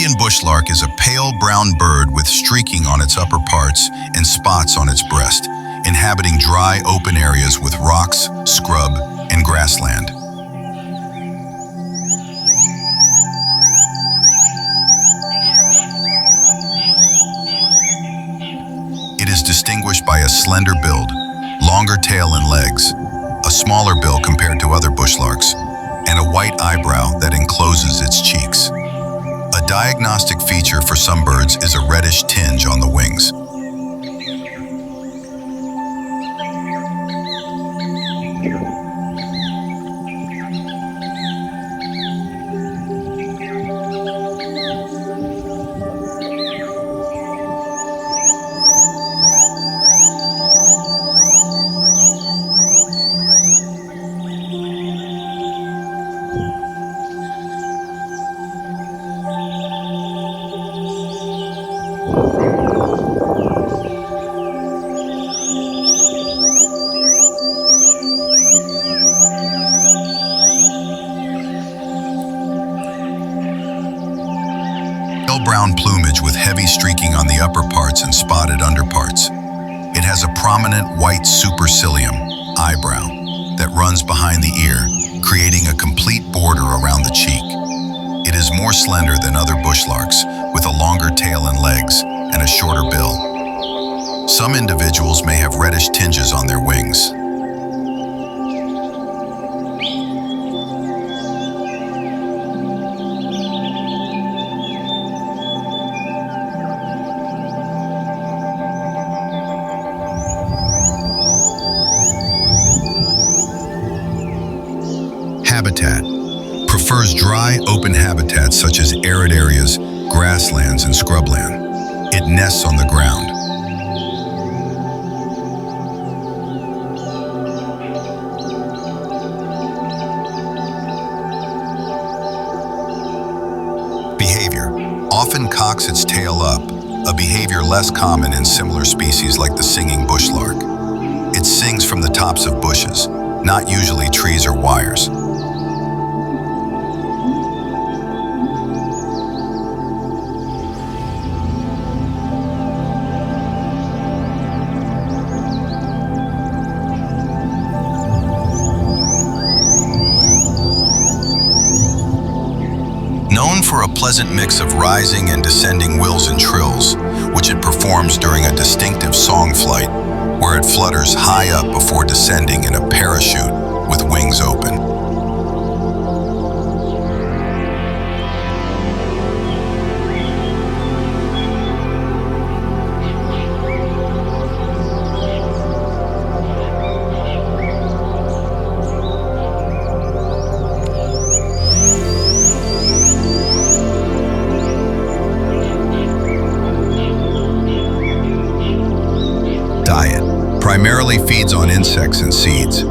Indian bushlark is a pale brown bird with streaking on its upper parts and spots on its breast, inhabiting dry, open areas with rocks, scrub, and grassland. It is distinguished by a slender build, longer tail and legs, a smaller bill compared to other bushlarks, and a white eyebrow that encloses its cheeks. A diagnostic feature for some birds is a reddish tinge on the wings. Brown plumage with heavy streaking on the upper parts and spotted underparts. It has a prominent white supercilium, eyebrow, that runs behind the ear, creating a complete border around the cheek. It is more slender than other bushlarks, with a longer tail and legs, and a shorter bill. Some individuals may have reddish tinges on their wings. Habitat. Prefers dry, open habitats such as arid areas, grasslands, and scrubland. It nests on the ground. Behavior. Often cocks its tail up, a behavior less common in similar species like the singing bushlark. It sings from the tops of bushes, not usually trees or wires. Known for a pleasant mix of rising and descending wills and trills, which it performs during a distinctive song flight, where it flutters high up before descending in a parachute with wings open. Diet. Primarily feeds on insects and seeds.